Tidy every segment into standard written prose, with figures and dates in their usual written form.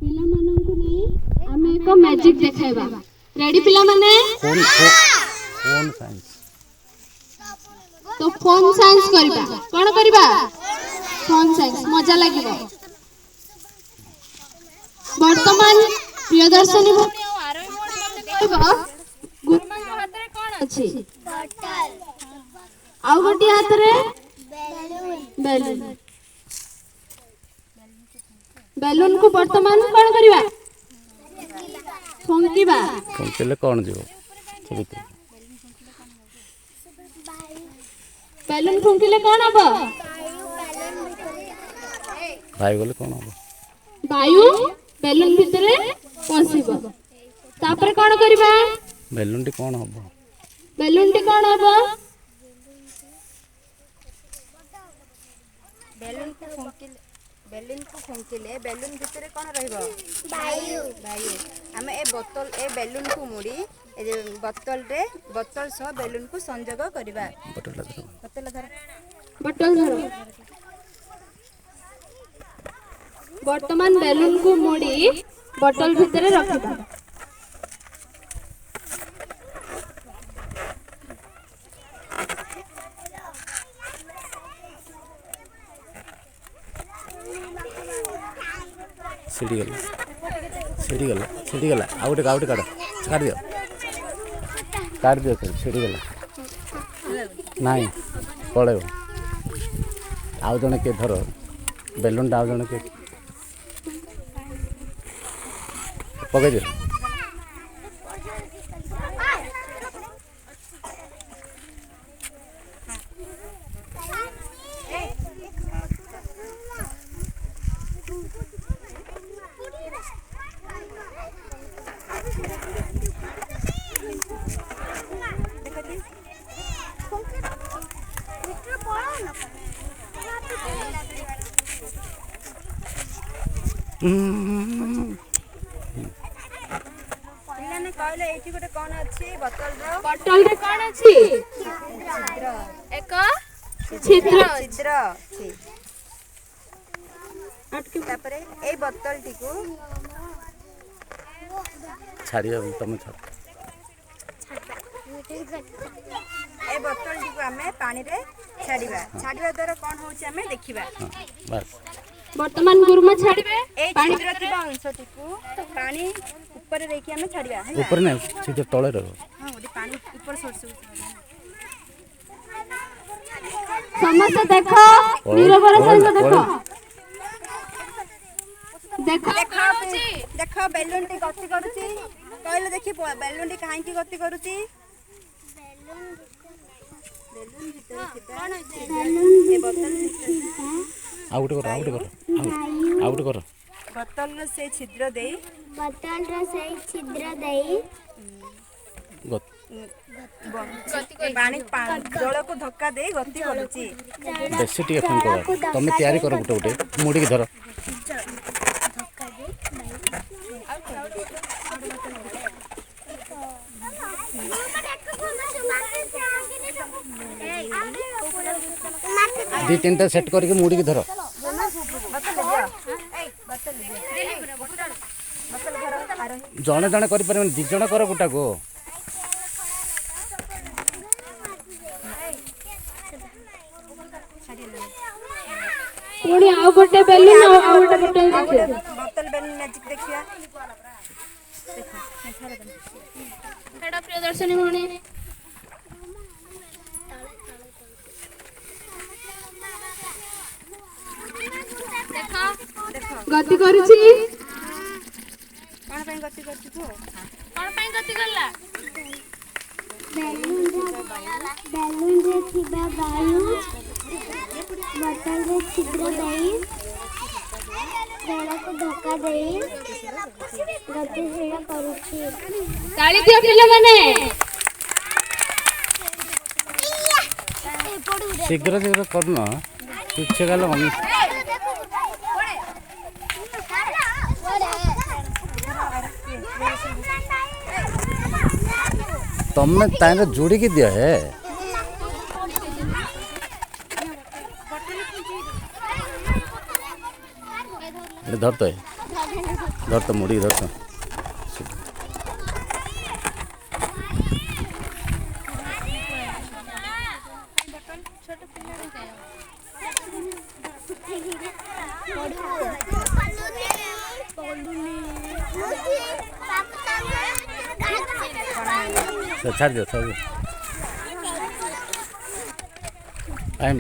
पिला माननकु नै आमे एक मैजिक देखाइबा। रेडी पिला माने? Phone science. तो फोन साइंस करबा। कोन करबा? फोन साइंस मजा लागिबो। वर्तमान प्रियदर्शनी भूमि और आरोही मोड मते कहबा गुरुमा हाथ रे कोन अछि? बॉटल। आ गोटी हाथ रे बैलून। बैलून को वर्तमान कोन करबा? फुंकीबा। फुंकिले कोन जीवो? चलित बैलून फुंकिले कोन हबो? भाई बोले कोन हबो? वायु बैलून भितरे पसिबो। तापर कोन करबा? बैलून टी कोन हबो? बैलून टी कोन हबो? बैलून को फुंकिले बैलून भितर कौन रहिबो? वायु। आमे ए बोतल ए बैलून को मुड़ी ए बोतल सह बैलून को संयोग करबा। बोतल धरो। वर्तमान बैलून को मोड़ी बोतल भितर रखिबा। सीढ़ी गला आउट काट दियो सीढ़ी गला नहीं पड़े आउ जने के धर बेलून टा आउ जने के पकड़ दियो पिलाने कहले एठी गोटे कोन अछि बोतल रे कोन अछि? एक छिद्र अछि। तापरे ए बोतल टी को छाड़ियो तुम छाड़ ए बोतल टी को हमें पानी रे छाड़िबा द्वारा कोन होछि हमें देखिबा। बस वर्तमान गुरुमा छाड़िबे ए छिद्र थिबा अंशटी को पानी ऊपर रेखि हमें छाड़िबा है ऊपर नहीं सीधे तळे रहो। हां ओडी पानी ऊपर सोर्स समस्त देखो नीरबर सहित देखो देखो बैलून टी गति करूची कहले देखि बैलून टी काहे की गति करूची? बैलून भीतर थिबा ए बोतल आउट कर बोतल से छिद्र देई पानी जल को धक्का दे गति करूची। बेसी टी फोन कर तुम तैयारी कर गुटे मुड़ी की धर दी तीन सेट करके मुड़ी की धर जड़े जड़े कर दी जण कर गोटा को पुणी आ गोटे बैलून आ गोटे बोतल देखिए बोतल बैलून मैजिक देखिया देखो हेडा प्रियदर्शनी होनी देखो गति करूची कोन पई गति करछु तू कोन पई गति करला बैलून रे थिबा वायु बोतल रे छिद्र देई जल को धक्का देई गतिशील करूची। ताली दियो पिले माने शीघ्र शीघ्र करना पीछे गल तमें ताइने जोड़ी की दिया है धर तो है धर तो मुड़ी धर तो छाड़ दियो आई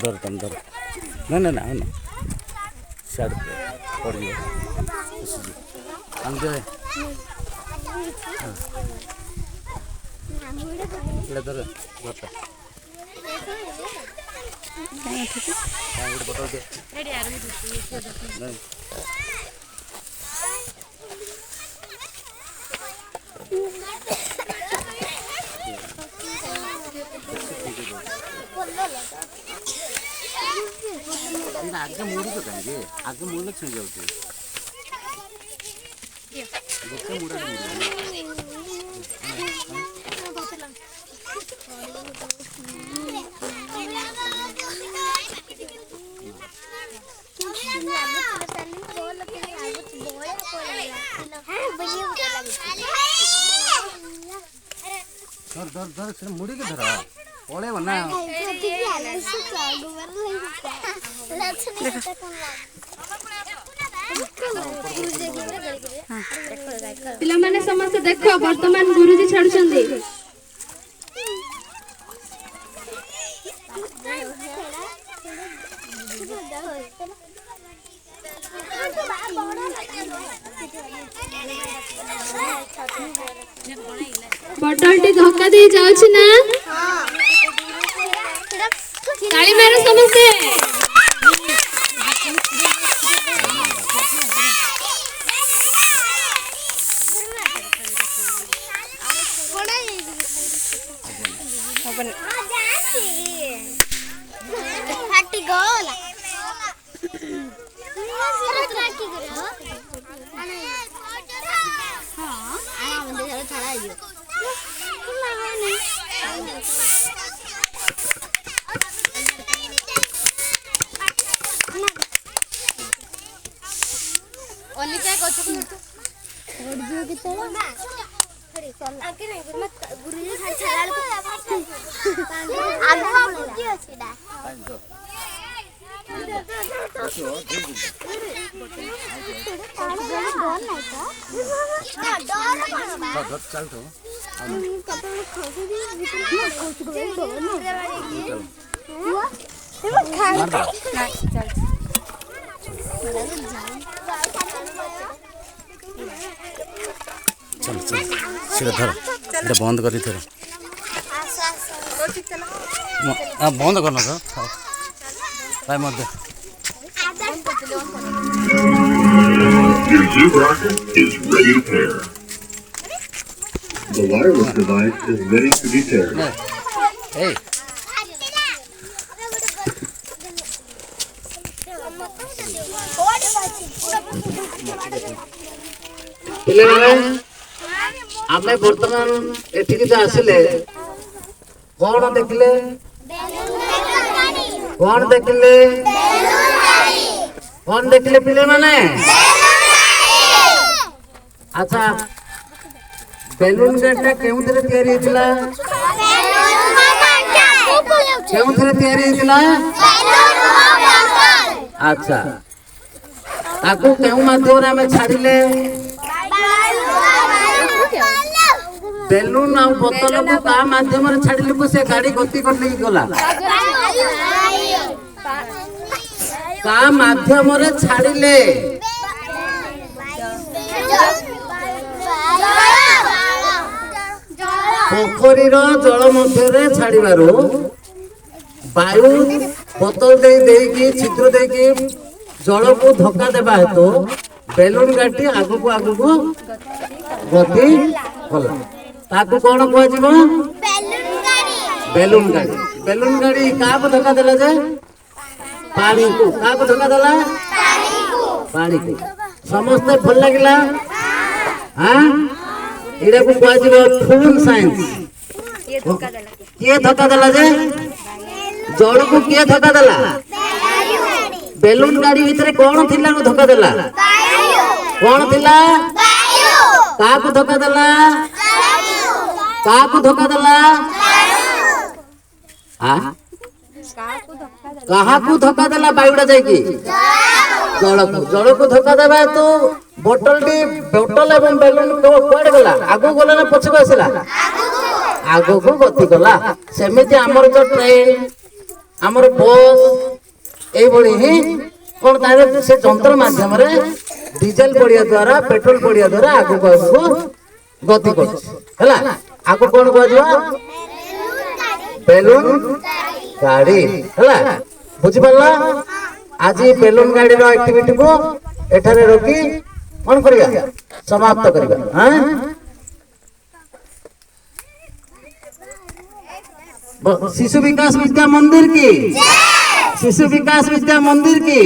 धर तुम धर ना ना ना ना छाड़ पड़ गया हम जो है ले धर बता बता दे नहीं आगे मुड़ी तो कहेंगे आगे मुड़ में छुई जाती है मुड़ा धर धर धर से मुड़ी के धरा पड़े बना ପିଲାମାନେ ସମସ୍ତେ ଦେଖ ବର୍ତ୍ତମାନ ଗୁରୁଜୀ ଛାଡୁଛନ୍ତି। ବଟଲଟି ଧକ୍କା ଦେଇ ଯାଉଛି ନା? ତାଳି ମାର ସମସ୍ତେ। चल तो चल चल सीधा धर ये बंद करी थर बंद करना था भाई मत दे Your Z-Rocket is ready to pair. The wireless device is ready to be paired. Hey. आमे वर्तमान एठिक जो आसिले कौन देखले कौन देखले कौन देखले पिले माने अच्छा बेलून गाटा केउथरे तयारी हेतिला केउथरे तयारी हेतिला अच्छा ताकू केउ माध्यम रे हमें छाडिले बेलून आ बोतल को का माध्यम रे छाडिले को से गाड़ी गति कर ले गला का माध्यम रे छाडिले पोखरी जल मध्य छाड़ू वायु बोतल दे छिद्र दे जल को धक्का देवा हेतु बेलून गाटी आगु को गति कला ताकू कौन कह बेलून गाड़ी क्या धक्का देला जे पानी को क्या धक्का देला पानी को समस्ते भल लगिला हाँ इडा को कह फुल साइंस किए धक्का देला जे जल को किए धक्का देला बेलून गाड़ी भितर कौन थिला धक्का देला कौन थिला काकू धोखा देला काकू धोखा देला काहाकू धोखा देला बायुड़ा जाइकी जड़कू धोखा देबा तू बोतल एवं बेलून कुआड़े गला आगू गला ना पछको आसिला आगू को गति गला सेमिति हमर जो ट्रेन हमर बस ए बड़ी ही कोन तारे से जंत्र माध्यम रे डीजल पड़िया द्वारा पेट्रोल पड़िया द्वारा आगू को गति कर हला आगू कोन कहजो बेलून गाड़ी हला बुझि परला आज बेलून गाड़ी रो एक्टिविटी को एठारे रोकी कोन करिया समाप्त करिया हां शिशु विकास विद्या मंदिर की शिशु विकास विद्या मंदिर की